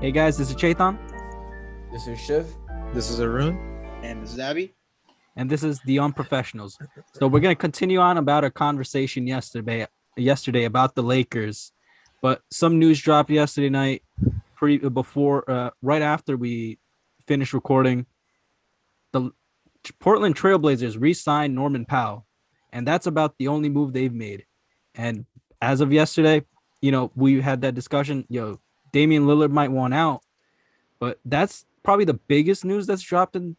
Hey guys, this is Chetan, This is Shiv. This is Arun. And this is Abby. and this is the Unprofessionals. So we're gonna continue on about our conversation yesterday about the Lakers, but some news dropped yesterday night, right after we finished recording. The Portland Trailblazers re-signed Norman Powell, and that's about the only move they've made. And as of yesterday, we had that discussion. Damian Lillard might want out, but that's probably the biggest news that's dropped in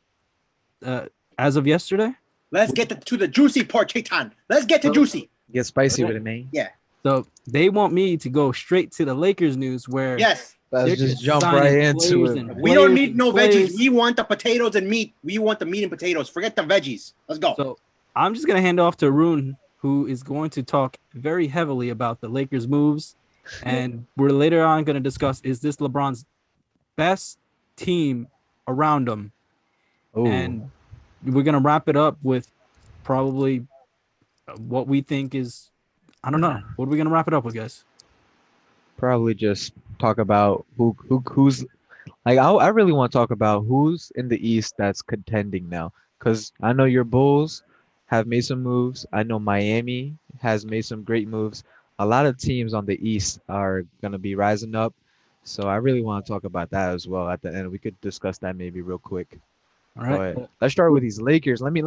uh, as of yesterday. Let's get to the juicy part, Chaitan. Let's get to juicy. Get spicy Okay. with it, man. Yeah. So they want me to go straight to the Lakers news where Yes. they're Let's just jump signing right into players it. and We don't players need and no players. veggies. We want the potatoes and meat. We want the meat and potatoes. Forget the veggies. Let's go. So I'm just gonna hand off to Arun, who is going to talk very heavily about the Lakers moves, and we're later on going to discuss is this LeBron's best team around him, Oh, and we're gonna wrap it up with probably what we think is. I don't know. What are we gonna wrap it up with, guys? probably just talk about who's like. I really want to talk about who's in the East that's contending now, because I know your Bulls have made some moves. I know Miami has made some great moves. A lot of teams on the East are gonna be rising up, so I really want to talk about that as well at the end. We could discuss that maybe real quick. All right. But let's start with these Lakers. Let me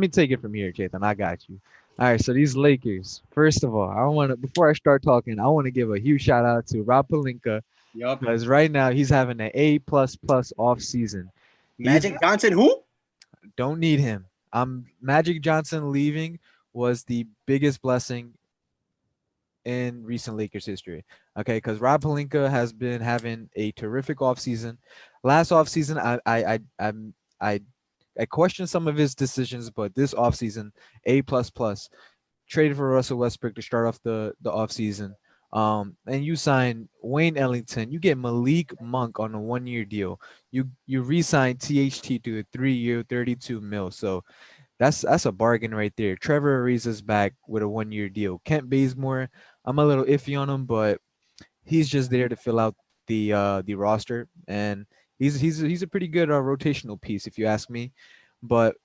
take it from here, Jathan. I got you. All right, so these Lakers. First of all, I want to before I start talking, I want to give a huge shout out to Rob Pelinka Yup. because right now he's having an A plus plus off season. He's Magic Johnson, who? don't need him. Magic Johnson leaving was the biggest blessing in recent Lakers history. Okay, because Rob Pelinka has been having a terrific offseason. Last offseason, I I questioned some of his decisions, but this offseason, A plus plus, traded for Russell Westbrook to start off the offseason. And you sign Wayne Ellington. You get Malik Monk on a 1 year deal. You re-sign THT to a 3 year, 32 mil. So that's a bargain right there. Trevor Ariza's back with a 1 year deal. Kent Bazemore, I'm a little iffy on him, but he's just there to fill out the roster, and he's a pretty good rotational piece if you ask me. But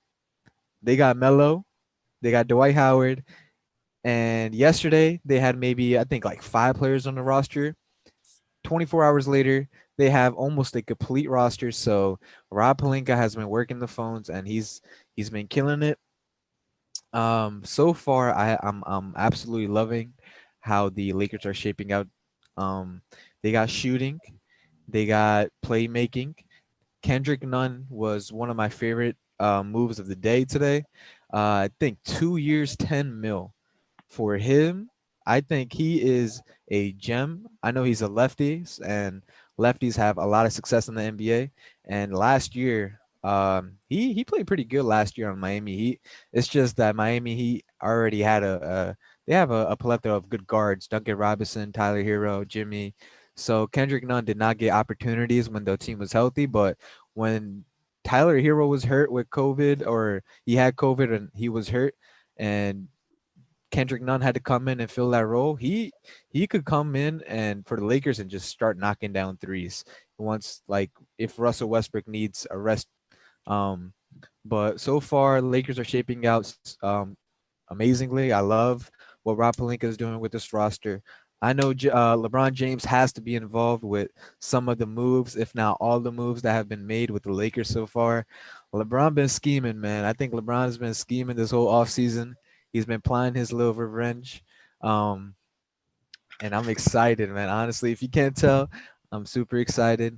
they got Melo, they got Dwight Howard, and yesterday they had maybe I think like 5 players on the roster. 24 hours later, they have almost a complete roster. So Rob Pelinka has been working the phones, and he's been killing it. So far, I'm absolutely loving how the Lakers are shaping out. Um, they got shooting, they got playmaking. Kendrick Nunn was one of my favorite moves of the day today. I think 2 years, 10 mil for him. I think he is a gem. I know he's a lefty, and lefties have a lot of success in the NBA. And last year, he played pretty good last year on Miami Heat. It's just that Miami Heat already had they have a plethora of good guards: Duncan Robinson, Tyler Hero, Jimmy. So Kendrick Nunn did not get opportunities when the team was healthy, but when Tyler Hero was hurt with COVID, or he had COVID and he was hurt, and Kendrick Nunn had to come in and fill that role. He could come in and for the Lakers and just start knocking down threes once, like if Russell Westbrook needs a rest. Um, but so far, Lakers are shaping out amazingly. I love what Rob Pelinka is doing with this roster. I know LeBron James has to be involved with some of the moves, if not all the moves that have been made with the Lakers so far. LeBron been scheming, man. I think LeBron has been scheming this whole offseason. He's been planning his little revenge. Um, and I'm excited, man. Honestly, if you can't tell, I'm super excited.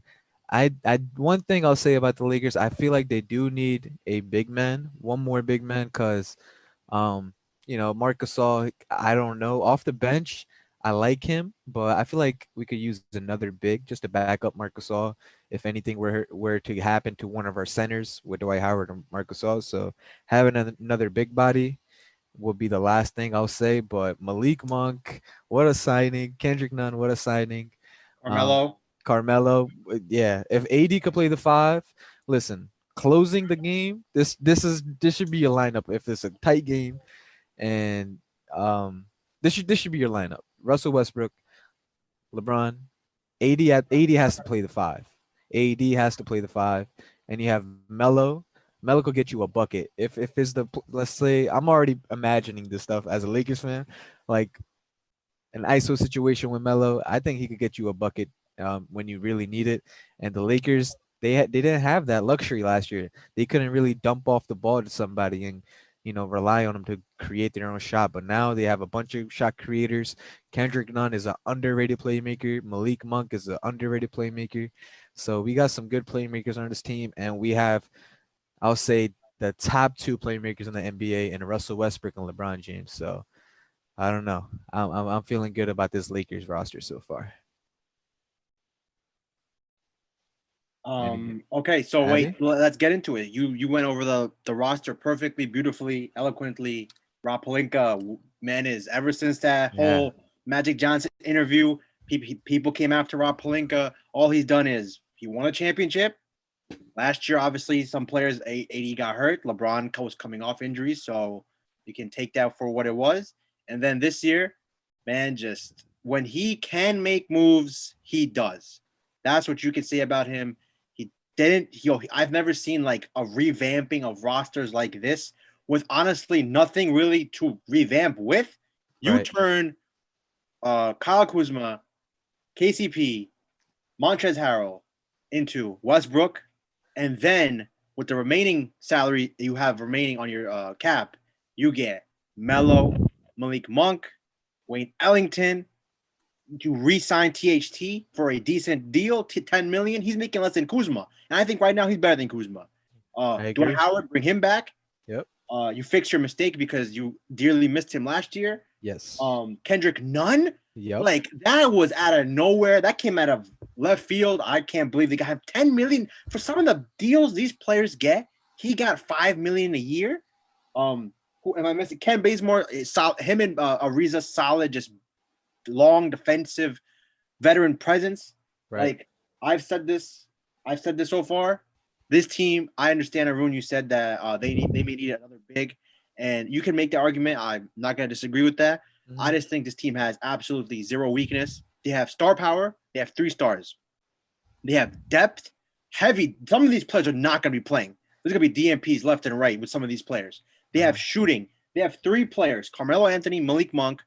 I one thing I'll say about the Lakers, I feel like they do need a big man, one more big man, because um, Marc Gasol, I don't know. Off the bench, I like him, but I feel like we could use another big just to back up Marc Gasol if anything were to happen to one of our centers with Dwight Howard and Marc Gasol. So having another big body will be the last thing I'll say. But Malik Monk, what a signing! Kendrick Nunn, what a signing! Um, Carmelo. Carmelo, yeah. If AD could play the five, listen, closing the game. This should be your lineup if it's a tight game, and this should be your lineup. Russell Westbrook, LeBron, AD has to play the five. AD has to play the five, and you have Melo. Melo could get you a bucket. If it's the let's say I'm already imagining this stuff as a Lakers fan, like an ISO situation with Melo. I think he could get you a bucket when you really need it. And the Lakers, they didn't have that luxury last year. They couldn't really dump off the ball to somebody and rely on them to create their own shot. But now they have a bunch of shot creators. Kendrick Nunn is an underrated playmaker. Malik Monk is an underrated playmaker. So we got some good playmakers on this team, and we have, I'll say, the top two playmakers in the NBA in Russell Westbrook and LeBron James. So I don't know. I'm feeling good about this Lakers roster so far. Okay, so Abby? wait, let's get into it. You went over the roster perfectly, beautifully, eloquently. Rob Pelinka, man, is ever since that whole Magic Johnson interview, people came after Rob Pelinka. All he's done is he won a championship. Last year, obviously, some players, AD got hurt. LeBron was coming off injuries, so you can take that for what it was. And then this year, man, just when he can make moves, he does. That's what you can say about him. He didn't. I've never seen like a revamping of rosters like this with honestly nothing really to revamp with. You Right. turn Kyle Kuzma, KCP, Montrezl Harrell into Westbrook, and then with the remaining salary you have remaining on your cap, you get Melo, Malik Monk, Wayne Ellington. You re-sign THT for a decent deal, $10 million. He's making less than Kuzma, and I think right now he's better than Kuzma. I Dwight agree. Howard, bring him back. Yep. You fix your mistake because you dearly missed him last year. Yes. Kendrick Nunn, Yep. like that was out of nowhere. That came out of left field. I can't believe they got $10 million for some of the deals these players get. He got $5 million a year. Who am I missing? Ken Bazemore is solid. Him and Ariza solid, just long defensive veteran presence. Right. Like I've said this so far. This team, I understand, Arun. You said that they may need another big, and you can make the argument. I'm not going to disagree with that. Mhm. I just think this team has absolutely zero weakness. They have star power. They have 3 stars. They have depth, heavy. Some of these players are not going to be playing. There's going to be DMPs left and right with some of these players. They have shooting. They have 3 players: Carmelo Anthony, Malik Monk,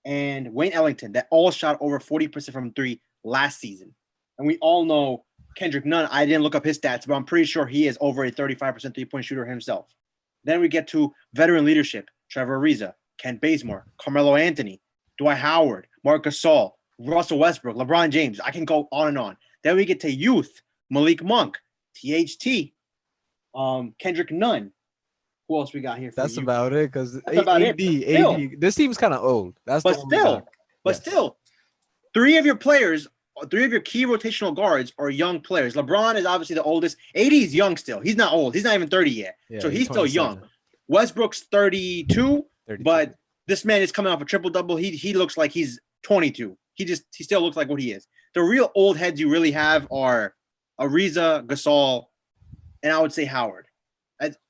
and Wayne Ellington, that all shot over 40% from 3 last season. And we all know Kendrick Nunn. I didn't look up his stats, but I'm pretty sure he is over a 35% three-point shooter himself. Then we get to veteran leadership: Trevor Ariza, Ken Bazemore, Carmelo Anthony, Dwight Howard, Marc Gasol, Russell Westbrook, LeBron James. I can go on and on. Then we get to youth: Malik Monk, THT, Kendrick Nunn. Who else we got here? That's you? about it. Because That's about AD, it. AD, this team's kind of old. That's But the only still, knock. but Yes. still, 3 of your players, 3 of your key rotational guards are young players. LeBron is obviously the oldest. AD is young still. He's not old. He's not even 30 yet. Yeah, So he's still 27, young. Westbrook's 32, 32. but this man is coming off a triple-double. He looks like he's 22. He still looks like what he is. The real old heads you really have are Ariza, Gasol, and I would say Howard.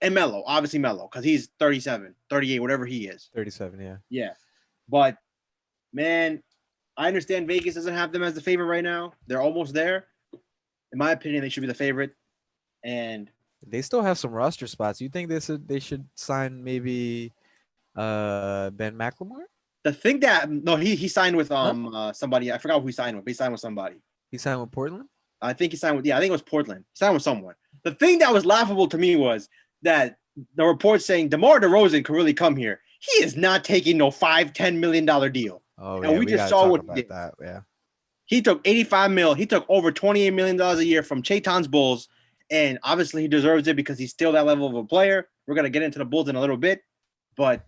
And Melo, obviously Melo, because he's 37, 38, whatever he is. 37, yeah. Yeah. But, man, I understand Vegas doesn't have them as the favorite right now. They're almost there. In my opinion, they should be the favorite. And They still have some roster spots. You think they should sign maybe Ben McLemore? the thing that no, he signed with somebody. I forgot who he signed with. But he signed with somebody. He signed with Portland? I think he signed with I think it was Portland. He signed with someone. The thing that was laughable to me was that the report saying DeMar DeRozan could really come here. He is not taking no $5-10 million deal. Oh, And yeah. we just gotta saw talk what he about did. that. Yeah. He took $85 million. He took over $28 million a year from Chaiton's Bulls. And obviously he deserves it because he's still that level of a player. We're going to get into the Bulls in a little bit. But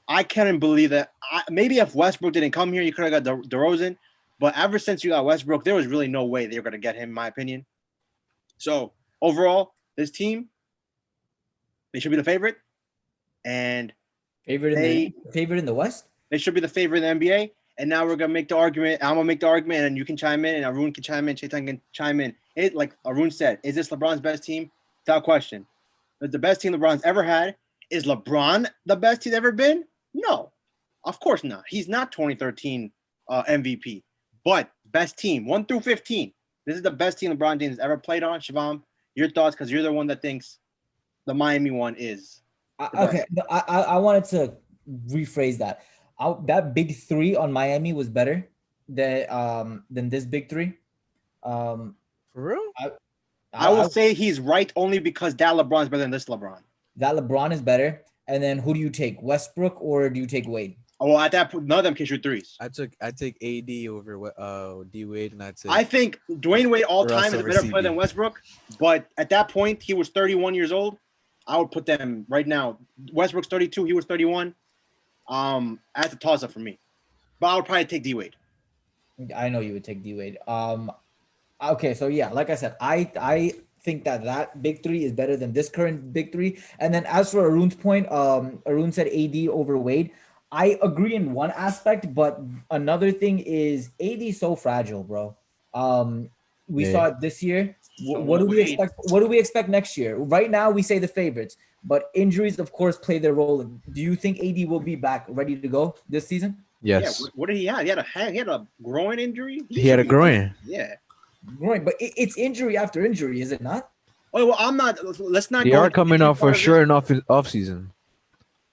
I can't believe that. Maybe if Westbrook didn't come here, you could have got DeRozan. But ever since you got Westbrook, there was really no way they were going to get him, in my opinion. So overall, this team, they should be the favorite. And Favorite in the West? they should be the favorite in the NBA. And now we're going to make the argument. I'm going to make the argument, and you can chime in, and Arun can chime in, Chaitan can chime in. Like Arun said, is this LeBron's best team? Without question. It's the best team LeBron's ever had. Is LeBron the best he's ever been? No, of course not. He's not 2013 MVP. But best team, 1 through 15. This is the best team LeBron James has ever played on. Shivam, your thoughts, because you're the one that thinks the Miami one is. Okay, I wanted to rephrase that. That big three on Miami was better than this big three. For real? I will say he's right only because that LeBron's better than this LeBron. That LeBron is better. And then who do you take, Westbrook or do you take Wade? Oh, well, at that point, none of them can shoot threes. I take AD over D Wade, and I think Dwayne Wade all time is a better player CB. than Westbrook. But at that point, he was 31 years old. I would put them right now. Westbrook's 32. He was 31. That's a toss-up for me. But I would probably take D Wade. I know you would take D Wade. Okay, so yeah, like I said, I think that big three is better than this current big three. And then as for Arun's point, Arun said AD over Wade. I agree in one aspect, but another thing is AD is so fragile, bro. We saw it this year. What do we expect? What do we expect next year? Right now, we say the favorites, but injuries, of course, play their role. Do you think AD will be back ready to go this season? Yes. Yeah, what did he have? He had a groin injury. He had a groin. Yeah. Right, but it's injury after injury, is it not? Oh well, I'm not. Let's not. They go are into coming the off for part a of sure this. enough off season.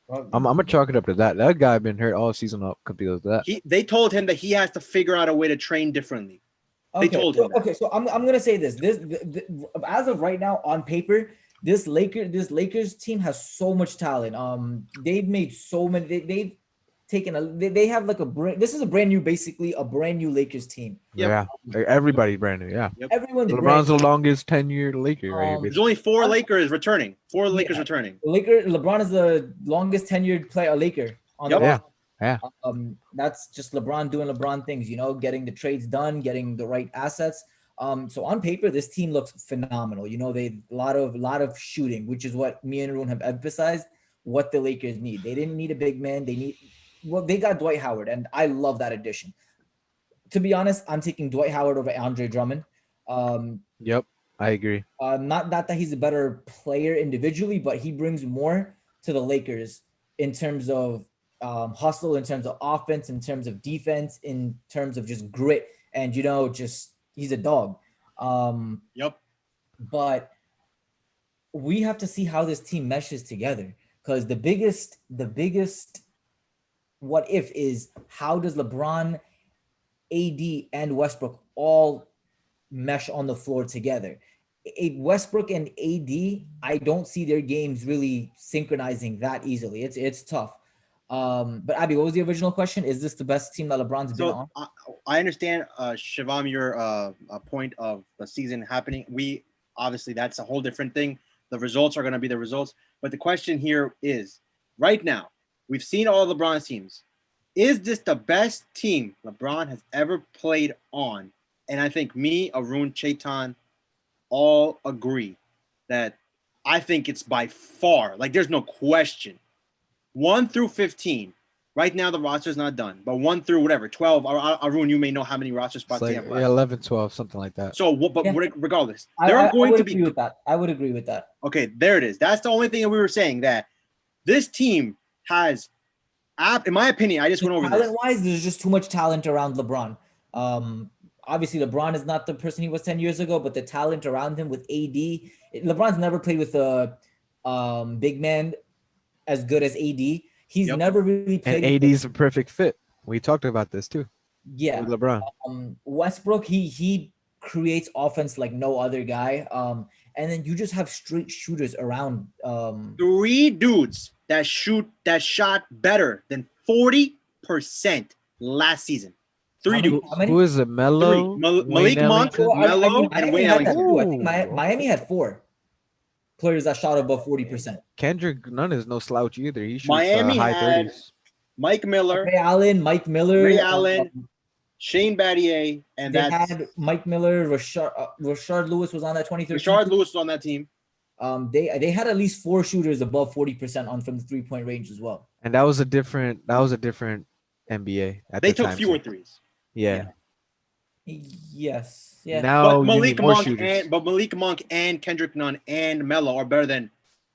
I'm gonna chalk it up to that. That guy been hurt all season up because of that. They told him that he has to figure out a way to train differently. They told him that. Okay, so I'm gonna say this. As of right now, on paper, this Lakers team has so much talent. They've made so many. They've taken they have like this is basically a brand new Lakers team. Yep. Yeah, everybody's brand new. Yeah, Everyone's LeBron's brand the longest tenured Laker right here. There's only 4 Lakers returning. 4 Lakers returning. LeBron is the longest tenured Laker on the Yep. Yeah. That's just LeBron doing LeBron things, getting the trades done, getting the right assets. So on paper, this team looks phenomenal. They a lot of shooting, which is what me and Arun have emphasized. What the Lakers need, they didn't need a big man. They got Dwight Howard, and I love that addition. To be honest, I'm taking Dwight Howard over Andre Drummond. Yep, I agree. Not that he's a better player individually, but he brings more to the Lakers in terms of hustle, in terms of offense, in terms of defense, in terms of just grit, and just he's a dog. Yep. But we have to see how this team meshes together, because the biggest what if is how does LeBron, AD, and Westbrook all mesh on the floor together? Westbrook and AD, I don't see their games really synchronizing that easily. It's tough. But Abby, what was the original question? Is this the best team that LeBron's been on? I understand, Shivam, your point of the season happening. We obviously that's a whole different thing. The results are going to be the results. But the question here is, right now, we've seen all LeBron's teams. Is this the best team LeBron has ever played on? And I think me, Arun, Chaitan, all agree that I think it's by far, like there's no question. 1 through 15. Right now, the roster's not done, but 1 through whatever, 12. Arun, you may know how many roster spots they have left. 11, 12, something like that. So, regardless, I would agree with that. I would agree with that. Okay, there it is. That's the only thing that we were saying, that this team has, in my opinion, I just went over this. Talent-wise, there's just too much talent around LeBron. Obviously, LeBron is not the person he was 10 years ago, but the talent around him with AD, LeBron's never played with a big man as good as AD. He's never really played. And AD's a perfect fit. We talked about this too. Yeah, with LeBron. Westbrook, he creates offense like no other guy. And then you just have straight shooters around. 3 dudes that shot better than 40% last season. 3 dudes. Who is it? Melo, Malik Monk, Melo, and Wayne Ellington. I think Miami had 4 players that shot above 40%. Kendrick Nunn is no slouch either. He shoots Miami high had 30s. Mike Miller, Mike Miller, Ray Allen, Shane Battier, and they had Mike Miller. Rashard Lewis was on that 2013. Rashard Lewis was on that team. They had at least 4 shooters above 40% from the 3-point range as well. And that was a different NBA. They took fewer threes. Yeah. Yes. Yeah. Now but Malik Monk and Kendrick Nunn and Melo are better than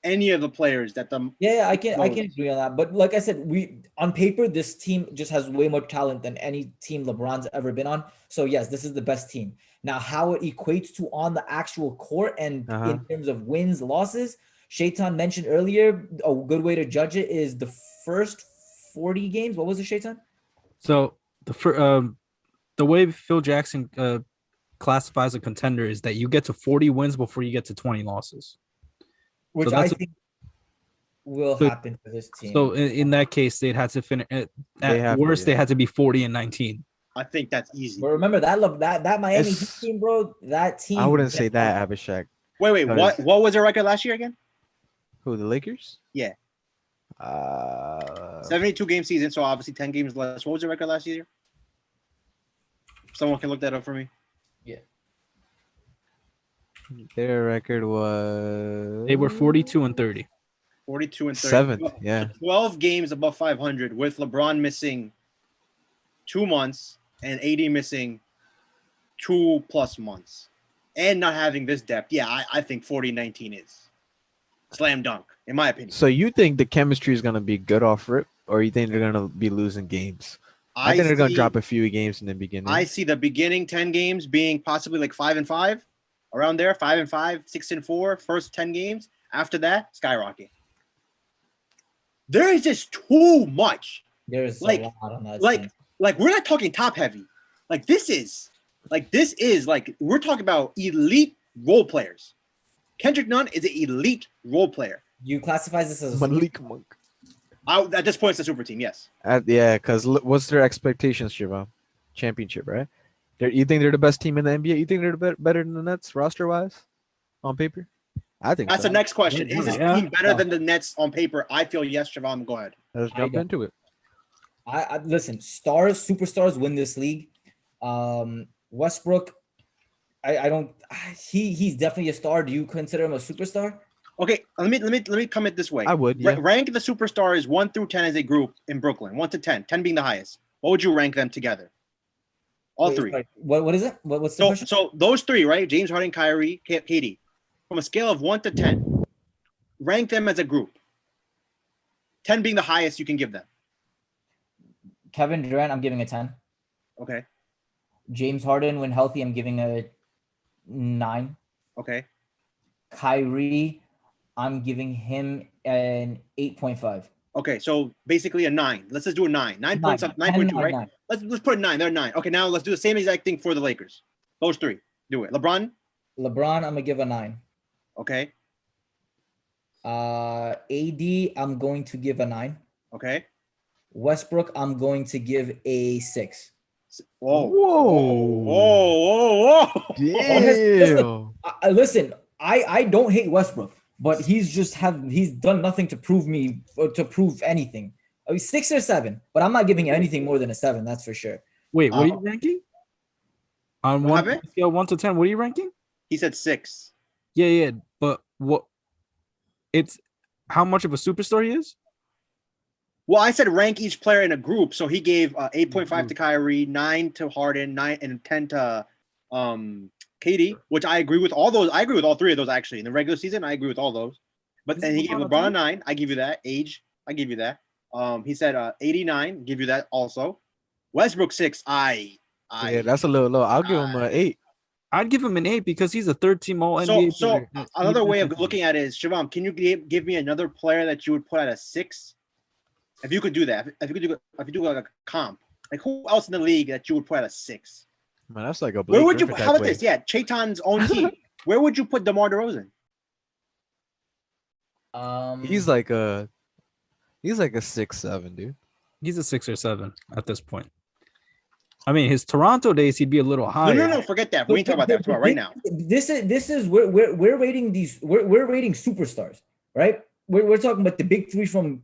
any of the players that the Yeah, I can agree on that. But like I said, we on paper this team just has way more talent than any team LeBron's ever been on. So yes, this is the best team. Now, how it equates to on the actual court and in terms of wins, losses, Shaitan mentioned earlier, a good way to judge it is the first 40 games. What was it, Shaitan? So the way Phil Jackson classifies a contender is that you get to 40 wins before you get to 20 losses. Which I think will happen for this team. So in that case, they'd have to finish at worst. They had to be 40-19. I think that's easy. But remember that Miami Heat team, bro. That team. I wouldn't say that, Abhishek. Wait. What was their record last year again? Who, the Lakers? Yeah. 72 game season, so obviously 10 games less. What was the record last year? Someone can look that up for me. Yeah. Their record was. They were 42-30. 42-30. 7th, yeah. 12 games above 500 with LeBron missing 2 months and AD missing 2+ months and not having this depth. Yeah, I think 40-19 is slam dunk, in my opinion. So you think the chemistry is going to be good off rip, or you think they're going to be losing games? I think they're going to drop a few games in the beginning. I see the beginning 10 games being possibly like 5-5, around there, 5-5, 6-4, first 10 games. After that, skyrocket. There is just too much. There's like, a lot on that. Like we're not talking top heavy. Like this is we're talking about elite role players. Kendrick Nunn is an elite role player. You classify this as Malik Monk. At this point, it's a super team. Yes. Yeah, because what's their expectations, Shiva? Championship, right? You think they're the best team in the NBA? You think they're better than the Nets roster-wise on paper? I think that's so. the next question. Is this team better than the Nets on paper? I feel yes, Siobhan. Go ahead. Let's jump into it. I listen. Superstars win this league. Westbrook, I don't. He's definitely a star. Do you consider him a superstar? Okay, let me come at this way. I would. Yeah. Rank the superstars 1 through 10 as a group in Brooklyn. 1 to 10. 10 being the highest. What would you rank them together? All three. Sorry. What is it? What's the question? So those three, right? James Harden, Kyrie, KD. From a scale of 1 to 10, rank them as a group. 10 being the highest you can give them. Kevin Durant, I'm giving a 10. Okay. James Harden, when healthy, I'm giving a 9. Okay. Kyrie, I'm giving him an 8.5. Okay, so basically a 9. Let's just do a 9. 9 points up, 9.2, right? 9. Let's put a 9. They're 9. Okay, now let's do the same exact thing for the Lakers. Those three. Do it. LeBron, I'm gonna give a 9. Okay. AD, I'm going to give a 9. Okay. Westbrook, I'm going to give a 6. Whoa. Whoa. Damn. Listen, I don't hate Westbrook, but he's done nothing to prove me or to prove anything. I mean, 6 or 7, but I'm not giving anything more than a 7. That's for sure. Wait, what are you ranking? On one scale 1 to 10, what are you ranking? He said 6. Yeah, but what? It's how much of a superstar he is. Well, I said rank each player in a group, so he gave 8.5 to Kyrie, 9 to Harden, 9 and 10 to KD, which I agree with all those. I agree with all three of those actually. In the regular season, I agree with all those. But then he gave LeBron a 9. I give you that. Age, I give you that. He said 89. Give you that also. Westbrook 6. Yeah, that's a little low. I'll give him an 8. I'd give him an 8 because he's a third-team All NBA. So another way of looking at it is, Shivam, can you give me another player that you would put at a 6? If you could do that, if you do like a comp, like who else in the league that you would put at a 6? Man, that's like a. Where would you? How about this? Yeah, Chaitan's own team. Where would you put DeMar DeRozan? He's like a 6-7, dude. He's a 6 or 7 at this point. I mean, his Toronto days, he'd be a little higher. No, forget that. We ain't talking about that. We're right now. This is we're rating these. We're rating superstars, right? We're talking about the big three from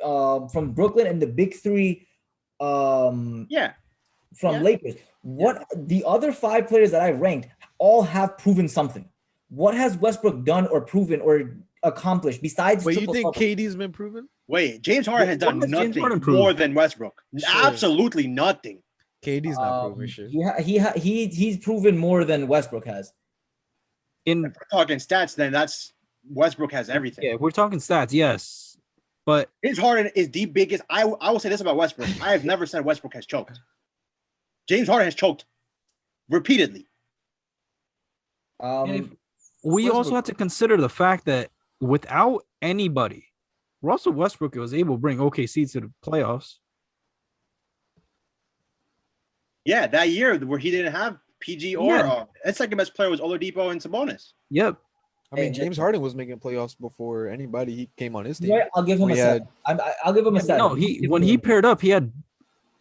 Brooklyn and the big three. From Lakers. What the other 5 players that I ranked all have proven something. What has Westbrook done or proven or accomplished besides? Wait, you think KD's been proven? Wait, James Harden has done nothing more than Westbrook. Sure. Absolutely nothing. KD's not proven shit. He's proven more than Westbrook has. If we're talking stats, then that's Westbrook has everything. Yeah, we're talking stats, yes, but James Harden is the biggest. I will say this about Westbrook. I have never said Westbrook has choked. James Harden has choked repeatedly. we also Westbrook- have to consider the fact that without anybody, Russell Westbrook was able to bring OKC to the playoffs. Yeah, that year where he didn't have PG or Yeah. that second best player was Oladipo and Sabonis. Yep. I mean, And James Harden was making playoffs before anybody. He came on his team. Yeah, I'll give him We a set. I'll give him a set. No, when he paired up, he had.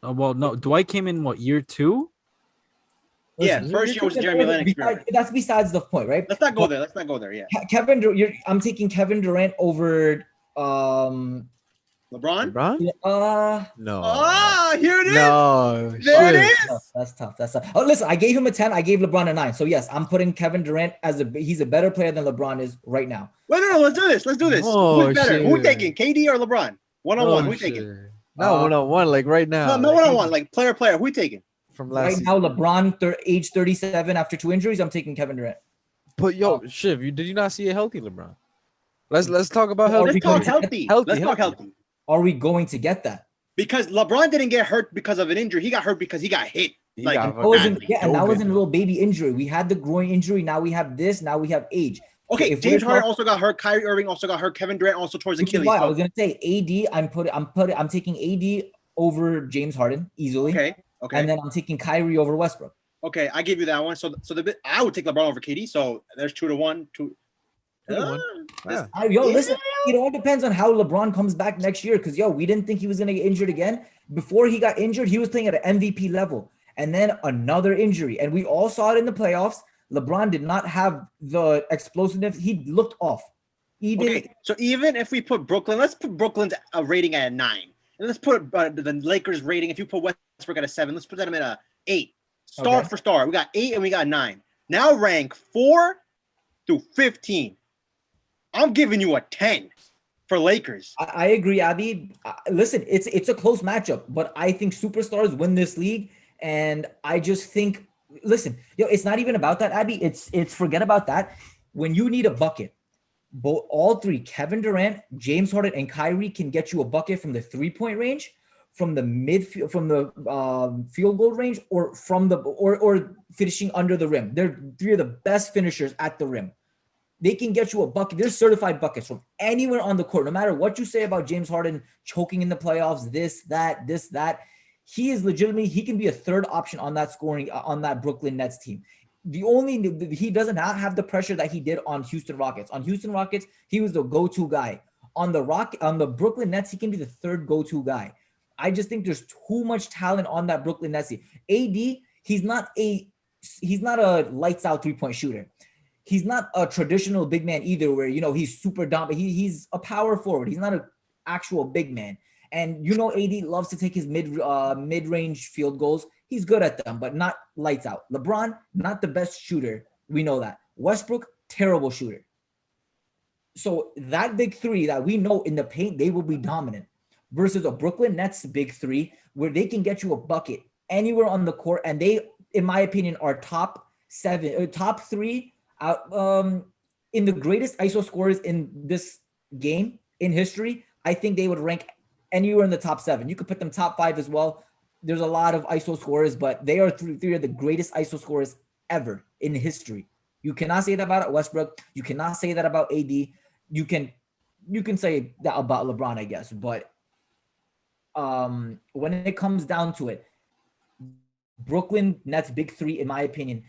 Well, no, Dwight came in what, year 2? Yeah, Listen, first year was Jeremy Lin experiment. That's besides the point, right? Let's not go there. Let's not go there. Yeah, I'm taking Kevin Durant over LeBron. No. Ah, here it is. No. There it shit. is. That's tough. Oh, listen, I gave him a 10. I gave LeBron a 9. So yes, I'm putting Kevin Durant he's a better player than LeBron is right now. Wait, no, let's do this. Let's do this. Oh, Who's better? shit. Who taking? KD or LeBron? One-on-one. Who shit. taking? No, one-on-one, like right now. No, one-on-one. Like player. Who taking? From last Right season. now, LeBron, age 37 after 2 injuries, I'm taking Kevin Durant. But yo, Shiv, did you not see a healthy LeBron? Let's talk about Well, healthy. Let's talk Healthy. healthy. Let's talk healthy. Are we going to get that? Because LeBron didn't get hurt because of an injury. He got hurt because he got hit. He Like, got That wasn't, badly. and that Dove wasn't in. a little baby injury. We had the groin injury. Now we have this. Now we have age. Okay, If James we're Harden talk- also got hurt. Kyrie Irving also got hurt. Kevin Durant also towards Which is Achilles. why I So- was gonna say AD. I'm taking AD over James Harden easily, okay, and then I'm taking Kyrie over Westbrook. okay, I give you that one. So I would take LeBron over KD. So there's 2-1. 2-1. Yeah. Listen, it all depends on how LeBron comes back next year. Because we didn't think he was gonna get injured again. Before he got injured, he was playing at an MVP level, and then another injury, and we all saw it in the playoffs. LeBron did not have the explosiveness. He looked off. Okay, so even if we put Brooklyn, let's put Brooklyn's rating at a 9, and let's put the Lakers rating. If you put Westbrook at a 7, let's put them at a 8. Star Okay. for star, we got 8 and we got 9. Now rank 4 through 15. I'm giving you a 10 for Lakers. I agree, Abby. Listen, it's a close matchup, but I think superstars win this league, and I just think, listen, it's not even about that, Abby. It's forget about that. When you need a bucket, all three, Kevin Durant, James Harden, and Kyrie can get you a bucket from the 3-point range, from the midfield, from the field goal range, or from the or finishing under the rim. They're 3 of the best finishers at the rim. They can get you a bucket. They're certified buckets from anywhere on the court. No matter what you say about James Harden choking in the playoffs, this, that. He is legitimately, he can be a third option on that scoring, on that Brooklyn Nets team. He doesn't have the pressure that he did on Houston Rockets. On Houston Rockets, he was the go-to guy. On the Brooklyn Nets, he can be the third go-to guy. I just think there's too much talent on that Brooklyn Nets team. AD, he's not a lights out 3-point shooter. He's not a traditional big man either, where he's super dominant. He's a power forward. He's not an actual big man. And AD loves to take his mid-range field goals. He's good at them, but not lights out. LeBron, not the best shooter. We know that. Westbrook, terrible shooter. So that big 3 that we know in the paint, they will be dominant versus a Brooklyn Nets big 3 where they can get you a bucket anywhere on the court. And they, in my opinion, are top 3 out in the greatest ISO scorers in this game in history. I think they would rank anywhere in the top 7. You could put them top 5 as well. There's a lot of ISO scorers, but they are 3 of the greatest ISO scorers ever in history. You cannot say that about Westbrook. You cannot say that about AD. You can say that about LeBron, I guess. But when it comes down to it, Brooklyn Nets big 3, in my opinion,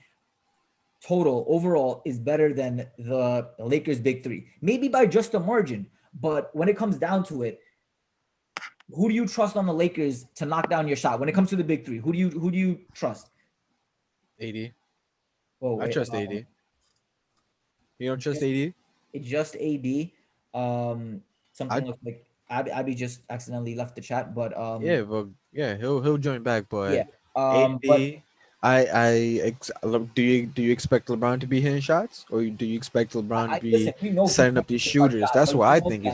total overall is better than the Lakers big 3. Maybe by just a margin. But when it comes down to it, who do you trust on the Lakers to knock down your shot? When it comes to the big 3, who do you trust? AD. Oh, I trust AD. You don't trust AD? It's just AD. Something looks like Abby just accidentally left the chat, but he'll join back. But yeah, AD, but do you expect LeBron to be hitting shots, or do you expect LeBron to be listen, we know setting up these shooters? That's what I think.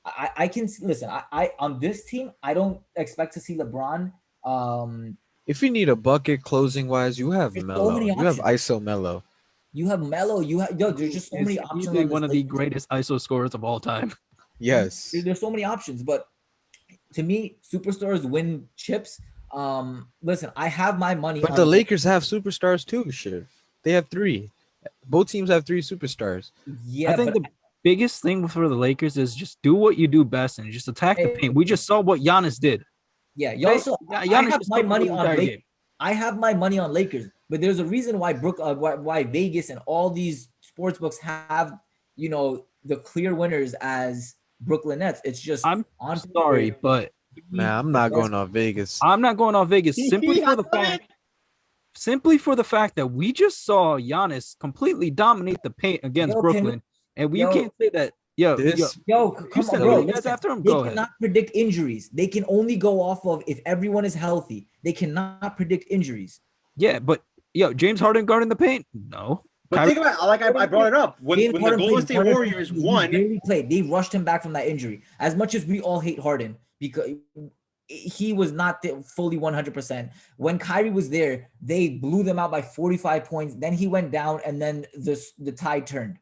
I can listen. I on this team, I don't expect to see LeBron. If you need a bucket closing wise, you have There's so Melo. many You have options. ISO Melo. You have Melo. There's just so many Is options easily on this one of the Lakers team. greatest ISO scorers of all time. Yes. There's so many options, but to me, superstars win chips. Listen, I have my money But on the Lakers have superstars too, Shiv. They have 3. Both teams have 3 superstars. Yeah, I think but the biggest thing for the Lakers is just do what you do best and just attack the paint. We just saw what Giannis did. yeah, you Right? also Yeah, I Giannis have just my took over money the on entire Lakers. game. I have my money on Lakers, but there's a reason why why Vegas and all these sports books have the clear winners as Brooklyn Nets. It's just I'm on sorry, paper, but Man, I'm the not going best- off Vegas. I'm not going off Vegas simply for the I love fact that we just saw Giannis completely dominate the paint against Yo, Brooklyn, and you yo, can't say that. Yo, This Yo, you come said on, bro. you guys Listen, after him. they Go ahead. cannot predict injuries. They can only go off of if everyone is healthy. They cannot predict injuries. Yeah, but James Harden guarding the paint? No. But think about it, like I brought it up when James the Harden Golden played State 100 Warriors he won. barely played. They rushed him back from that injury. As much as we all hate Harden because he was not fully 100%. When Kyrie was there, they blew them out by 45 points. Then he went down, and then the tide turned.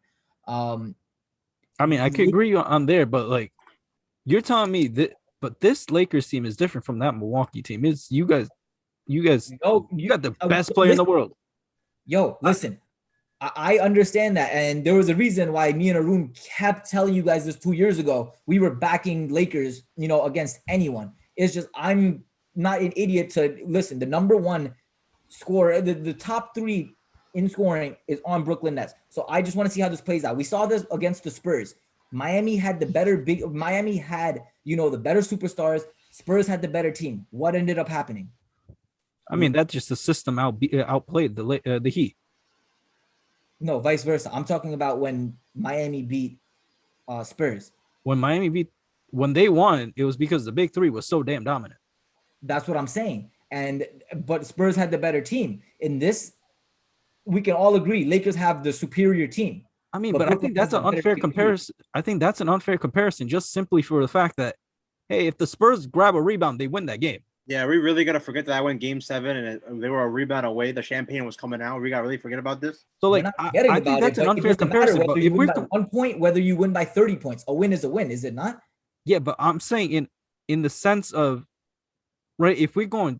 I mean, I could agree on there, but like you're telling me that, but this Lakers team is different from that Milwaukee team. It's you guys, you got the best player in the world. Yo, listen, I understand that. And there was a reason why me and Arun kept telling you guys this 2 years ago. We were backing Lakers, against anyone. It's just I'm not an idiot to listen. The number one scorer, the top 3 in scoring is on Brooklyn Nets. So I just want to see how this plays out. We saw this against the Spurs. Miami had the better the better superstars. Spurs had the better team. What ended up happening? I mean, that's just the system outplayed the Heat. No, vice versa. I'm talking about when Miami beat Spurs. When they won, it was because the big 3 was so damn dominant. That's what I'm saying. But Spurs had the better team. In this, we can all agree Lakers have the superior team. I mean, but I think that's an unfair comparison. I think that's an unfair comparison just simply for the fact that, hey, if the Spurs grab a rebound, they win that game. Yeah, we really gotta forget that I went Game 7 and they were a rebound away. The champagne was coming out. We gotta really forget about this. So, like, I think that's an unfair comparison. But if we're 1 point, whether you win by 30 points, a win is a win, is it not? Yeah, but I'm saying in the sense of, right, if we're going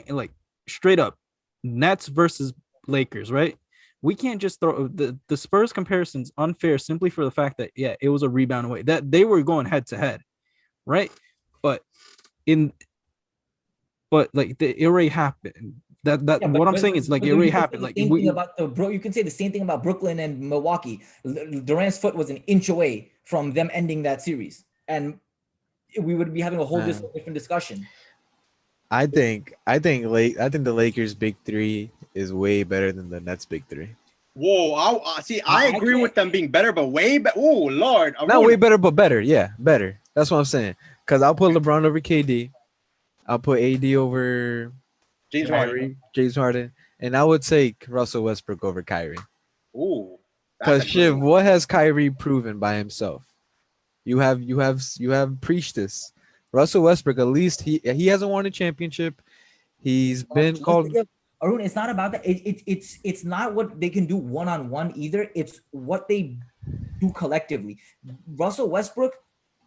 like straight up Nets versus Lakers, right? We can't just throw the Spurs comparison's unfair simply for the fact that it was a rebound away. That they were going head to head, right? But like it already happened. What I'm saying is like it already happened. Like you can say the same thing about Brooklyn and Milwaukee. Durant's foot was an inch away from them ending that series, and we would be having a whole different discussion. I think the Lakers' big 3 is way better than the Nets' big 3. Whoa! I agree with them being better, but way better. Oh Lord! Not way better, but better. Yeah, better. That's what I'm saying. Because I'll put LeBron over KD. I'll put AD over James Harden, and I would take Russell Westbrook over Kyrie. Ooh. Because Shiv, what has Kyrie proven by himself? You have preached this. Russell Westbrook, at least he hasn't won a championship. He's been called. Arun, it's not about that. It's not what they can do one-on-one either. It's what they do collectively. Russell Westbrook,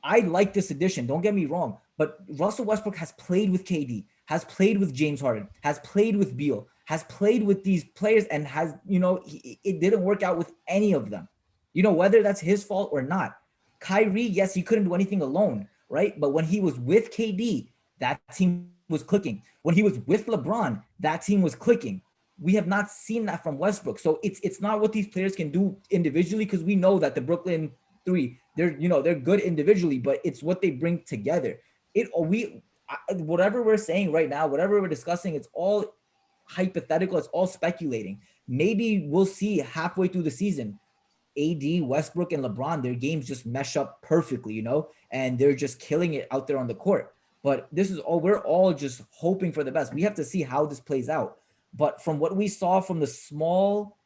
I like this addition. Don't get me wrong, but Russell Westbrook has played with KD, has played with James Harden, has played with Beal, has played with these players, and has it didn't work out with any of them. Whether that's his fault or not. Kyrie, yes, he couldn't do anything alone, right? But when he was with KD, that team was clicking. When he was with LeBron, that team was clicking. We have not seen that from Westbrook. So it's not what these players can do individually, because we know that the Brooklyn 3, they're good individually, but it's what they bring together. Whatever we're saying right now, whatever we're discussing, it's all hypothetical. It's all speculating. Maybe we'll see halfway through the season, AD, Westbrook, and LeBron, their games just mesh up perfectly, and they're just killing it out there on the court. But we're all just hoping for the best. We have to see how this plays out. But from what we saw from the small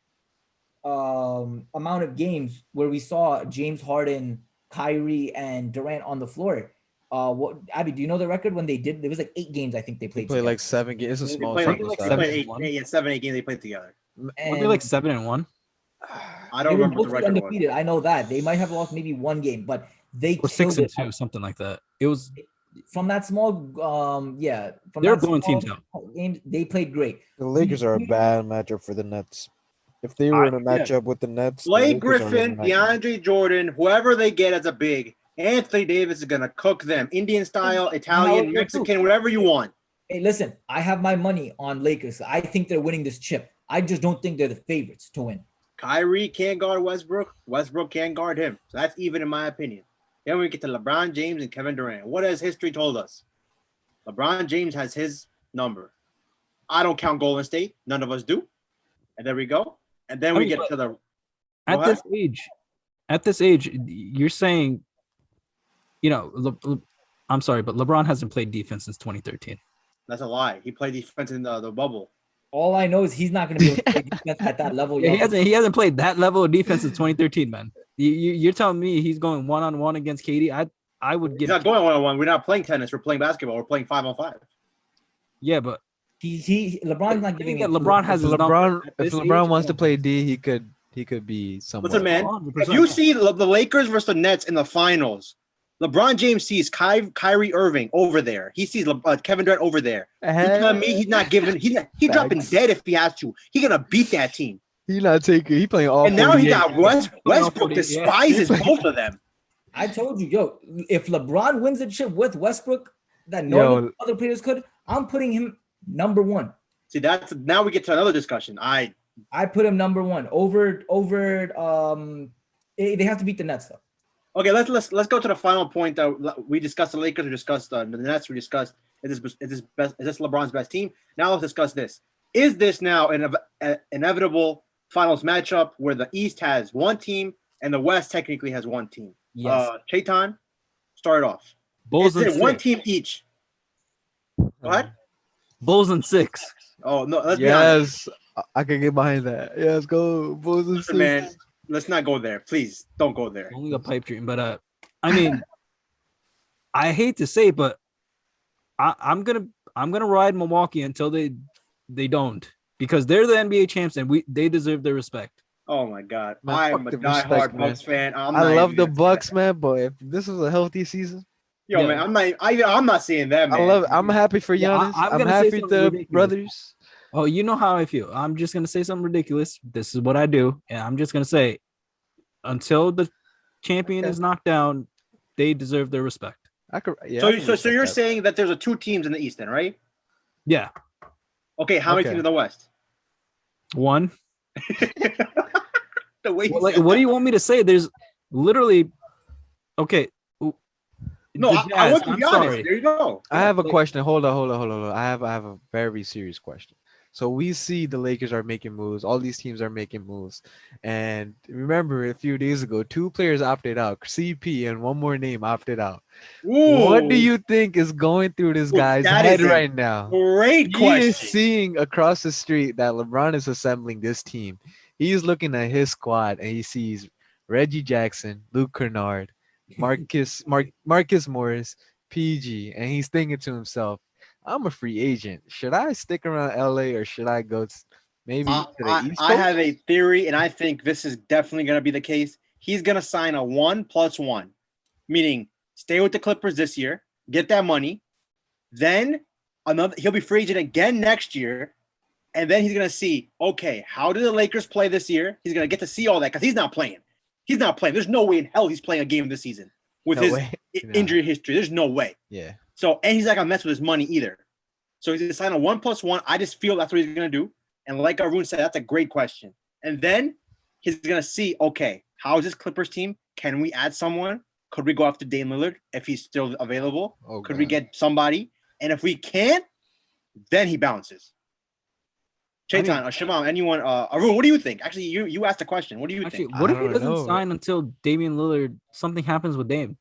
amount of games where we saw James Harden, Kyrie, and Durant on the floor, Abby, do you know the record when they did? There was like 8 games I think they played. Like 7 games. It's a small sample size. 7, 8 games they played together. Were And they like 7-1? I they don't were remember what the mostly record was. undefeated. I know that. They might have lost maybe one game, but they Or killed it 6-2, something like that. It was from that small from they were that blowing small teams out. game. They played great. The Lakers are a bad matchup for the Nets. If they were in a yeah. matchup with the Nets, the Blake Lakers are Griffin, in a nightmare. DeAndre Jordan, whoever they get as a big, Anthony Davis is gonna cook them. Indian style, Italian, Mexican, whatever you want. Hey, listen, I have my money on Lakers. I think they're winning this chip. I just don't think they're the favorites to win. Kyrie can't guard Westbrook. Westbrook can't guard him. So that's even in my opinion. Then we get to LeBron James and Kevin Durant. What has history told us? LeBron James has his number. I don't count Golden State. None of us do. And there we go. And then we get to the At this age, you're saying, I'm sorry, but LeBron hasn't played defense since 2013. That's a lie. He played defense in the bubble. All I know is he's not going to be able to play defense at that level. Yeah, y'all. he hasn't played that level of defense since 2013, man. You're telling me he's going 1-on-1 against KD? I would He's get not going 1-on-1. We're not playing tennis. We're playing basketball. We're playing 5-on-5. yeah, but LeBron's not giving it. LeBron has his LeBron, number. if LeBron wants to play D, he could be someone. Listen, man. 100%. If you see the Lakers versus the Nets in the finals, LeBron James sees Kyrie Irving over there. He sees Kevin Durant over there. You telling me he's not giving? He's dropping dead if he has to. He's gonna beat that team. He not taking. He playing all. And now he 48. got Westbrook despises both of them. I told you, if LeBron wins the chip with Westbrook, that other players could, I'm putting him number one. See, that's now we get to another discussion. I put him number one over. They have to beat the Nets though. Okay, let's go to the final point that we discussed. The Lakers, we discussed the Nets, we discussed is this LeBron's best team. Now let's discuss this. Is this now an inevitable finals matchup where the East has one team and the West technically has one team? Yes. Chaitan, start it off. Bulls Is and it one 6. team each? What? Bulls and 6. Oh no, let's be honest. Yes, I can get behind that. Yes, go Bulls and Listen, 6. man, let's not go there. Please don't go there. Only a pipe dream, but I mean, I hate to say, it, but I'm gonna ride Milwaukee until they don't, because they're the NBA champs and they deserve their respect. Oh my God, Man, I am fuck a the respect, diehard man. Bucks fan. I love the Bucks, man, but if this was a healthy season, Yo, Yeah. man, I'm not seeing that, man. I'm happy for Yeah, Giannis. I'm I'm gonna say happy something the ridiculous. brothers. Oh, you know how I feel. I'm just gonna say something ridiculous. This is what I do, and I'm just gonna say, until the champion is knocked down, they deserve their respect. I could, yeah. So I can you're respect that. saying that there's two teams in the East, then, right? Yeah, Okay, how many Okay. teams in the West? one. The way you Like, said what do that. you want me to say? There's literally, okay. No, the I Jazz, want to I'm be honest. sorry. There you go. I have a like- question. Hold on. I have a very serious question. So we see the Lakers are making moves. All these teams are making moves. And remember, a few days ago, 2 players opted out. CP and one more name opted out. What do Ooh, you think is going through this Ooh, guy's that head is a right now? Great He is question. seeing across the street that LeBron is assembling this team. He's looking at his squad and he sees Reggie Jackson, Luke Kennard, Marcus Morris, PG, and he's thinking to himself, "I'm a free agent. Should I stick around LA or should I go maybe to the East I Coast?" have a theory, and I think this is definitely going to be the case. He's going to sign a 1+1, meaning stay with the Clippers this year, get that money, then he'll be free agent again next year, and then he's going to see, okay, how do the Lakers play this year? He's going to get to see all that because he's not playing. He's not playing. There's no way in hell he's playing a game this season with No his way. No. injury history. There's no way. Yeah. So, and he's not gonna mess with his money either. So he's gonna sign a 1+1. I just feel that's what he's gonna do. And like Arun said, that's a great question. And then he's gonna see, okay, how is this Clippers team? Can we add someone? Could we go after Dame Lillard if he's still available? Oh, Could we God. get somebody? And if we can't, then he bounces. Chaitan, Shimam, anyone? Arun, what do you think? Actually, you asked the question. What do you Actually, think? what if I he don't doesn't know. sign until Damian Lillard? Something happens with Dame.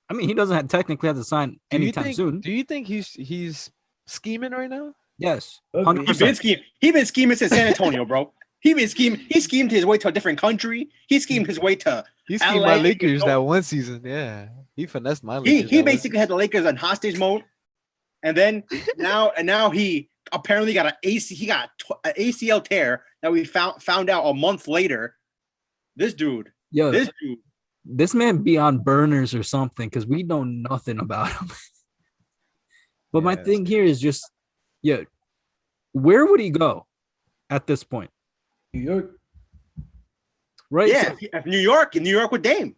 I mean, he doesn't technically have to sign anytime soon. Do you think he's scheming right now? Yes, Okay. 100%. He's been scheming since San Antonio, bro. He schemed his way to a different country. He schemed his way to He schemed my LA, Lakers you know? that one season. Yeah. He finessed my Lakers. he that one basically had the Lakers on hostage mode. And then now he apparently got an ACL tear that we found out a month later. This dude. This man be on burners or something because we know nothing about him. But my thing here is just, where would he go at this point? New York. Right? Yeah, So, if New York with Dame.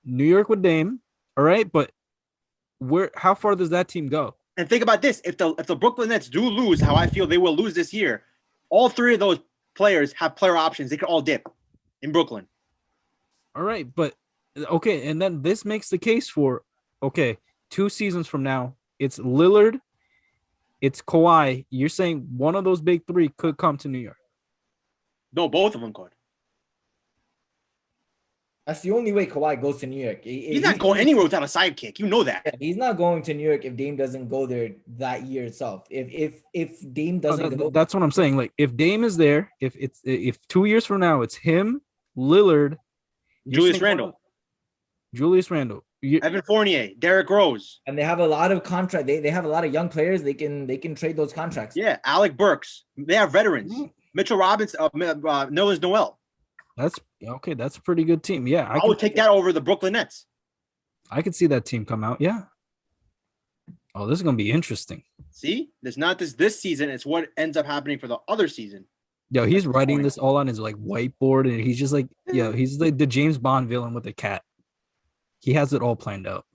New York with Dame. All right, but how far does that team go? And think about this: if the Brooklyn Nets do lose, how I feel they will lose this year, all three of those players have player options. They could all dip in Brooklyn. All right, but okay, and then this makes the case for 2 seasons from now, it's Lillard, it's Kawhi. You're saying one of those big three could come to New York? No, both of them could. That's the only way Kawhi goes to New York. He's not going anywhere without a sidekick. You know that. Yeah, he's not going to New York if Dame doesn't go there that year itself. If Dame doesn't go, that's what I'm saying. Like if Dame is there, if 2 years from now it's him, Lillard, Julius Randle, Evan Fournier, Derrick Rose, and they have a lot of contract. They have a lot of young players. They can trade those contracts. Yeah, Alec Burks. They have veterans. Mitchell Robinson, Nerlens Noel. That's okay. That's a pretty good team. Yeah, I would take that over the Brooklyn Nets. I could see that team come out. Yeah. Oh, this is gonna be interesting. See, it's not this season. It's what ends up happening for the other season. Yo, he's writing this all on his like whiteboard, and he's just like, he's like the James Bond villain with a cat. He has it all planned out.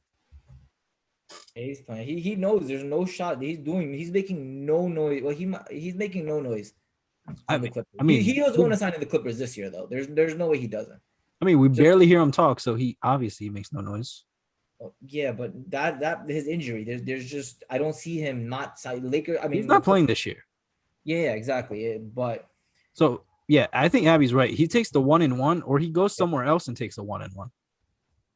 He's playing. He knows there's no shot. He's making no noise. Well, he's making no noise. I mean, he was going to sign in the Clippers this year, though. There's no way he doesn't. I mean, we barely hear him talk, so he obviously makes no noise. Yeah, but that his injury, there's just I don't see him not sign Laker. I mean, he's not playing this year. Yeah, exactly. But so yeah, I think Abby's right. He takes the 1-1, or he goes somewhere else and takes the 1-1.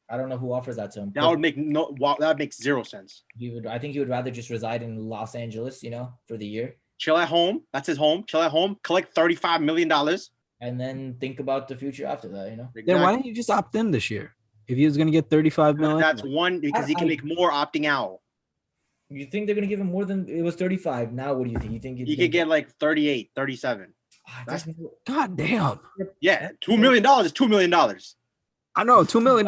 I don't know who offers that to him. That makes zero sense. I think he would rather just reside in Los Angeles, for the year. Chill at home. That's his home. Chill at home. Collect $35 million. And then think about the future after that, Exactly. Then why didn't you just opt in this year? If he was going to get $35 million. That's one because he can make more opting out. You think they're going to give him more than it was 35? Now, what do you think? You think he could get like 38, 37? God damn. Yeah, $2 million is $2 million. I know, $2 million.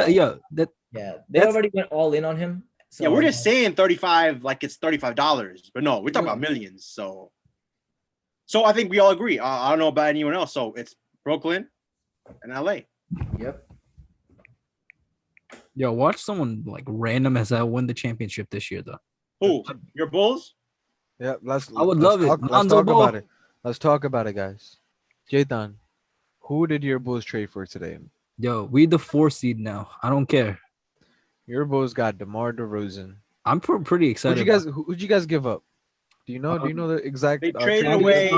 Yeah, they already went all in on him. So, yeah, we're just saying 35 like it's $35, but no, we're talking about millions. So I think we all agree. I don't know about anyone else. So it's Brooklyn and LA. Yep. Yo, watch someone like random as hell win the championship this year, though. Who? Your Bulls? Yeah, I would love it. Let's talk about it. Let's talk about it, guys. Jathan, who did your Bulls trade for today? Yo, we the 4 seed now. I don't care. Your Bulls got DeMar DeRozan. I'm pretty excited. Who'd you guys give up? Do you know the exact? They traded away.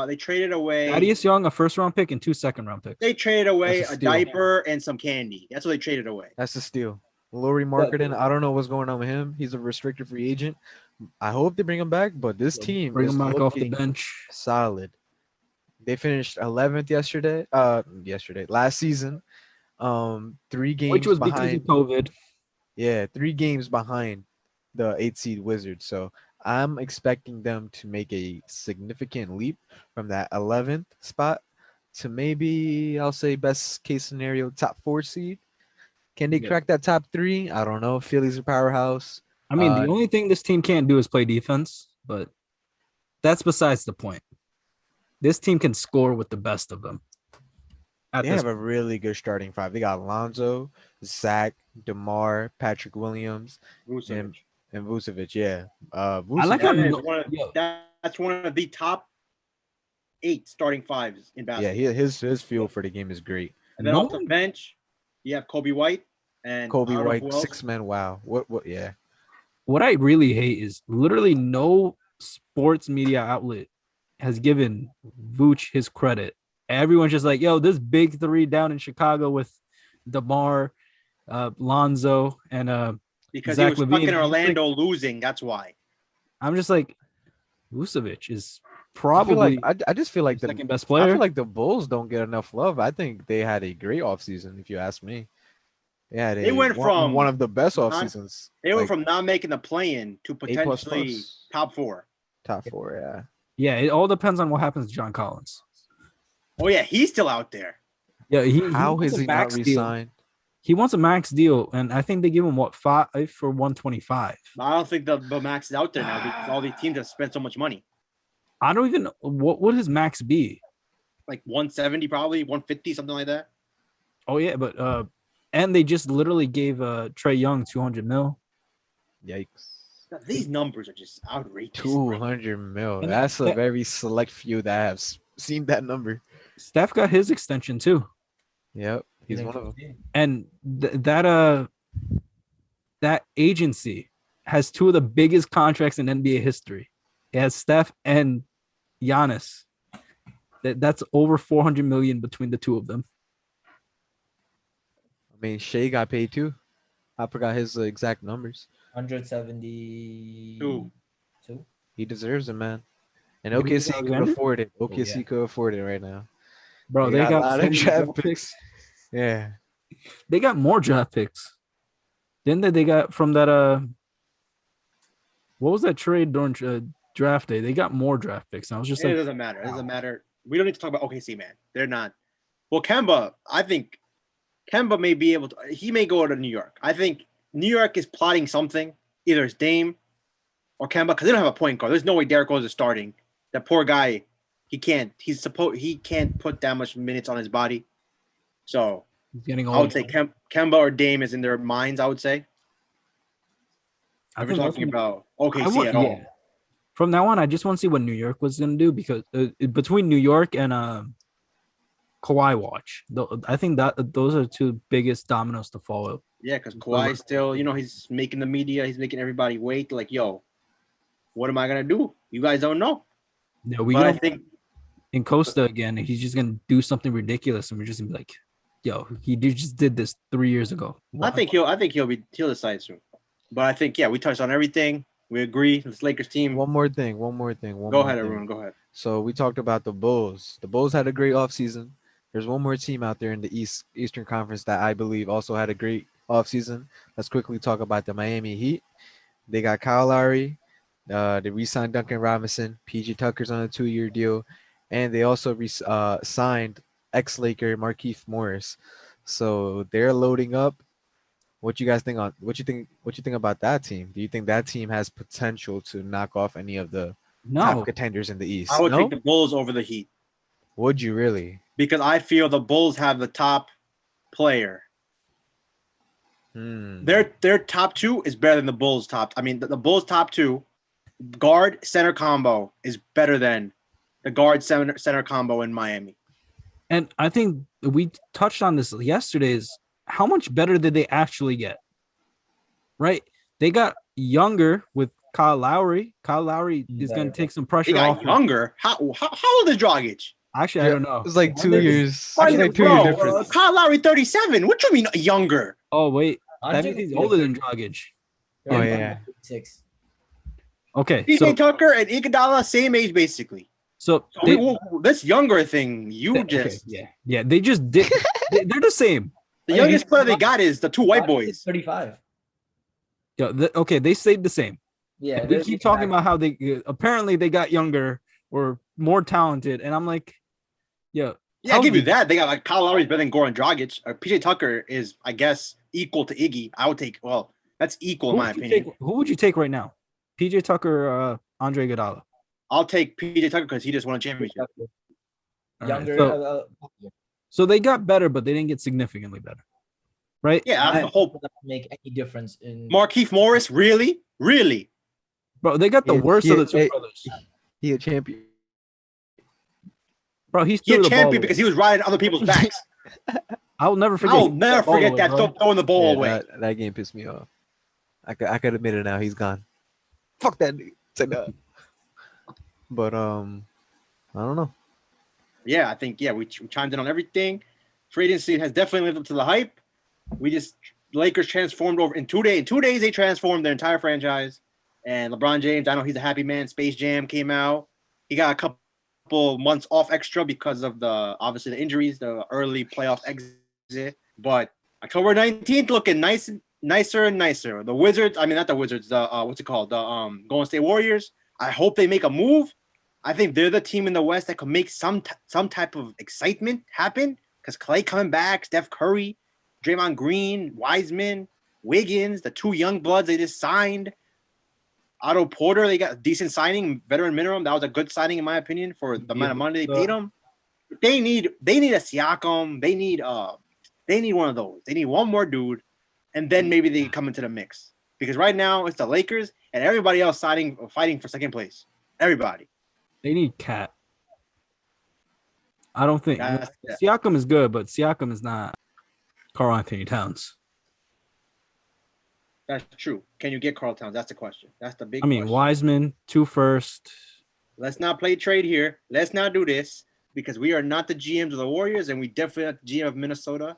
They traded away Thaddeus Young, a 1st-round pick, and 2 2nd-round picks. They traded away a diaper and some candy. That's what they traded away. That's a steal. Laurie Marketing. I don't know what's going on with him. He's a restricted free agent. I hope they bring him back, but this team bring him back off the bench. Solid. They finished 11th last season. 3 games which was behind because of COVID. Yeah, 3 games behind the 8 seed Wizards. So I'm expecting them to make a significant leap from that 11th spot to maybe, I'll say, best case scenario, top 4 seed. Can they crack that top 3? I don't know. Philly's a powerhouse. I mean, the only thing this team can't do is play defense, but that's besides the point. This team can score with the best of them. They have a really good starting 5. They got Lonzo, Zach, DeMar, Patrick Williams, and Vucevic. Yeah, Vucevic. I like that's one of the top 8 starting 5s in basketball. Yeah, his feel for the game is great. And then off the bench, you have Kobe White and Kobe White, 6-man. Wow, what? Yeah. What I really hate is literally no sports media outlet has given Vooch his credit. Everyone's just like, yo, this big 3 down in Chicago with DeMar, Lonzo, and because Zach he was LaVine. stuck in Orlando losing. That's why. I'm just like, Vucevic is probably I just feel like the second best player. I feel like the Bulls don't get enough love. I think they had a great offseason, if you ask me. Yeah, they went from one of the best off seasons. They went from not making the play-in to potentially top 4. Top 4, yeah. Yeah, it all depends on what happens to John Collins. Oh yeah, he's still out there. Yeah, he How wants is a he not max deal. re-signed? He wants a max deal, and I think they give him what 5 for 125. I don't think the max is out there now because all these teams have spent so much money. I don't even know what would his max be. Like 170, probably 150, something like that. Oh yeah, but and they just literally gave Trey Young 200 mil. Yikes. These numbers are just outrageous. 200 mil. And That's a that- very select few that have seen that number. Steph got his extension too, Yep. He's one of them. and that agency has two of the biggest contracts in NBA history. It has Steph and Giannis. That's over 400 million between the two of them. I mean, Shea got paid too. I forgot his exact numbers. 172. He deserves it, man. And Maybe OKC could Alexander? afford it. yeah. OKC could afford it right now. Bro, they got a lot so of many draft draft picks. Yeah. They got more draft picks. Didn't they? They got from that what was that trade during draft day? They got more draft picks. And I was just It like, doesn't matter. It doesn't matter. We don't need to talk about OKC, man. They're not. Well, Kemba, I think Kemba may be able to. He may go to New York. I think New York is plotting something. Either it's Dame or Kemba because they don't have a point guard. There's no way Derrick Rose is starting. That poor guy, he can't. He can't put that much minutes on his body. So he's getting I would old. say Kemba or Dame is in their minds. I would say. I If we're think talking about I OKC want- at all. yeah. From now on, I just want to see what New York was going to do because between New York and Kawhi watch, I think that those are two biggest dominoes to follow. Yeah, because Kawhi still, he's making the media, he's making everybody wait. Like, yo, what am I gonna do? You guys don't know. Yeah, we But I got think in Costa again. He's just going to do something ridiculous, and we're just going to be like, "Yo, just did this 3 years ago." he'll decide soon. But I think we touched on everything. We agree. This Lakers team. One more thing. Go more ahead, thing. Arun. Go ahead. So we talked about the Bulls. The Bulls had a great offseason. There's one more team out there in the Eastern Conference that I believe also had a great offseason. Let's quickly talk about the Miami Heat. They got Kyle Lowry. They re-signed Duncan Robinson. PG Tucker's on a 2-year deal. And they also signed ex-Laker Markieff Morris. So they're loading up. What you guys think what you think about that team? Do you think that team has potential to knock off any of the top No, contenders in the East? I would No? take the Bulls over the Heat Would you really? because I feel the Bulls have the top player. Their top two is better than the Bulls' top. I mean, the Bulls' top two guard center combo is better than the guard center combo in Miami. and I think we touched on this yesterday. Is how much better did they actually get? Right, they got younger with Kyle Lowry. Kyle Lowry is going to take some They pressure got off. younger. How old is Dragic? Actually, I don't know. It's like 2 They're just- years. It's like 2 years difference. Kyle Lowry 37. What you mean younger? Oh wait, that Andre means he's could be older like than Dragic. Oh, yeah. 6. Okay, PJ Tucker and Iguodala same age basically. so So they, this younger thing, okay, yeah, they just did. They're the same. the youngest player they got is the two white boys. 35. Yeah, okay, they stayed the same. Yeah. And we keep talking about how they apparently they got younger or more talented, and I'm like, yeah, Yeah, I'll give you that. They got like Kyle Lowry's better than Goran Dragic. PJ Tucker is, I guess, equal to Iggy. I would take. Well, that's equal in my opinion. Who would you take right now? PJ Tucker, Andre Iguodala. I'll take PJ Tucker because he just won a championship. All right, Younger. so they got better, but they didn't get significantly better, right? Yeah, that's the whole. Make any difference in Markieff Morris, really? Bro, they got the worst of the two brothers. He a champion. Bro, he's He a threw the ball champion away. because he was riding other people's backs. I'll never forget. I'll never forget that throwing the ball Yeah, away. that game pissed me off. I could admit it now. He's gone. Fuck that dude. Say that. But I don't know. Yeah, I think we chimed in on everything. Free agency has definitely lived up to the hype. Lakers transformed over in 2 days. In 2 days, they transformed their entire franchise. And LeBron James, I know he's a happy man. Space Jam came out. He got a couple months off extra because of obviously the injuries, the early playoff exit. But October 19th looking nicer and nicer. The Wizards, I mean not the Wizards, the what's it called? The Golden State Warriors I hope they make a move. I think they're the team in the West that could make some type of excitement happen because Clay coming back, Steph Curry, Draymond Green, Wiseman, Wiggins, the 2 young bloods they just signed. Otto Porter, they got a decent signing, veteran minimum. That was a good signing in my opinion for the amount of money they paid him. They need a Siakam. They need one of those. They need one more dude, and then maybe they come into the mix. Because right now it's the Lakers and everybody else fighting for second place. Everybody. They need Cat. I don't think Yeah. Siakam is good, but Siakam is not Karl Anthony Towns. That's true. Can you get Karl Towns? That's the question. That's the big I mean, question. Wiseman, 2 first. Let's not play trade here. Let's not do this because we are not the GMs of the Warriors and we definitely not the GM of Minnesota.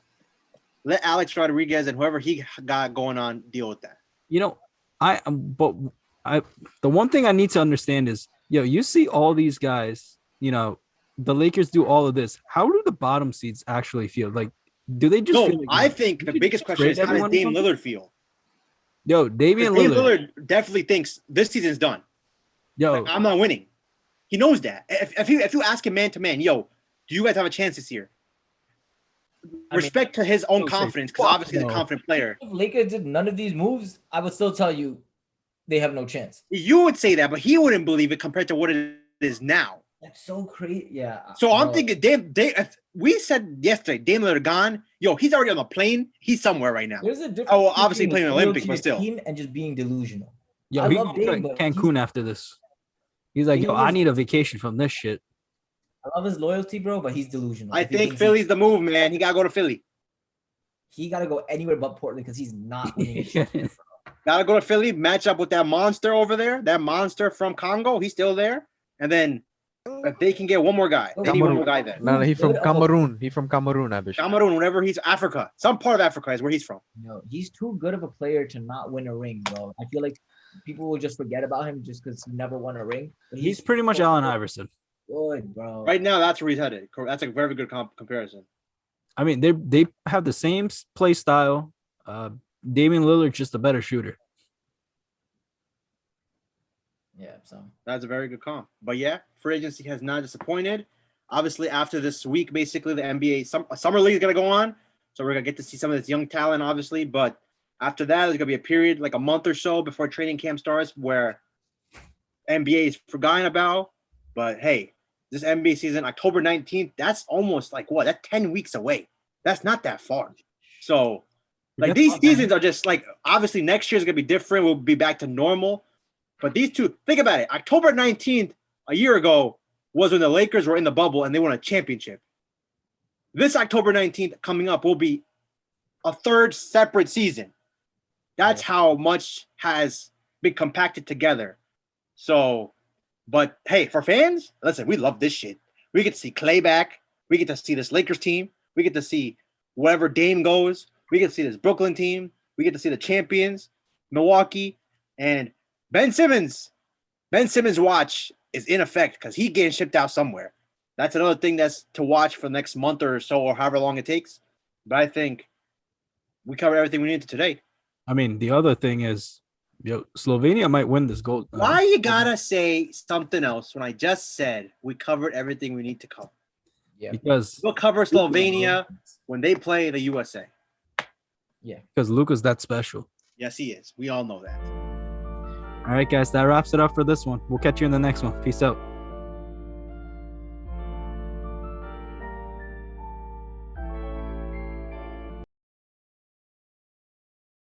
Let Alex Rodriguez and whoever he got going on deal with that. You know, the one thing I need to understand is, you see all these guys, the Lakers do all of this. How do the bottom seeds actually feel? Like, do they just feel like, I think the biggest question is how does Dame Lillard feel? Damian Dame Lillard definitely thinks this season's done. Yo, I'm not winning. He knows that. If you ask him man to man, do you guys have a chance this year? Respect to his own confidence, because obviously he's a confident player. If Lakers did none of these moves, I would still tell you they have no chance. You would say that, but he wouldn't believe it compared to what it is now. That's so crazy. Yeah. So I'm thinking, if we said yesterday, Dame Lillard gone, he's already on the plane. He's somewhere right now. There's a difference. Oh, obviously between playing loyalty Olympics, but to still. team and just being delusional. he's I going love to Dame, but Cancun after this. He's like, I need a vacation from this shit. I love his loyalty, bro, but he's delusional. I think Philly's the move, man. He got to go to Philly. He got to go anywhere but Portland because he's not winning shit. Got to go to Philly, match up with that monster over there, that monster from Congo. He's still there. And then if they can get one more guy, they need one more guy there. No, he's from Cameroon. He's from Cameroon, I bet. Cameroon, whenever he's Africa. Some part of Africa is where he's from. No, he's too good of a player to not win a ring, bro. I feel like people will just forget about him just because he never won a ring. But He's pretty much Allen Iverson. good, bro. Right now, that's where he's headed. That's a very good comparison. I mean, they have the same play style. Damian Lillard's just a better shooter. Yeah, so That's a very good comp. But yeah, free agency has not disappointed. Obviously, after this week, basically the NBA summer league is gonna go on, so we're gonna get to see some of this young talent, obviously. But after that, there's gonna be a period, like a month or so before training camp starts, where NBA is forgotten about. But hey, this NBA season, October 19th, that's almost like what? That's 10 weeks away. That's not that far. So, like these seasons are just like obviously next year is gonna be different. We'll be back to normal. But these two, think about it. October 19th, a year ago, was when the Lakers were in the bubble and they won a championship. This October 19th coming up will be a third separate season. That's how much has been compacted together. So, but hey, for fans, listen, we love this shit. We get to see Clay back. We get to see this Lakers team. We get to see wherever Dame goes. We get to see this Brooklyn team. We get to see the champions, Milwaukee, and Ben Simmons' watch is in effect because he's getting shipped out somewhere. That's another thing that's to watch for the next month or so or however long it takes. But I think we covered everything we needed today. I mean, the other thing is, Slovenia might win this gold. Why you gotta say something else when I just said we covered everything we need to cover? yeah, Because We'll cover Slovenia when they play the USA. Luka's that special. Yes, he is. We all know that. All right, guys, that wraps it up for this one. We'll catch you in the next one. Peace out.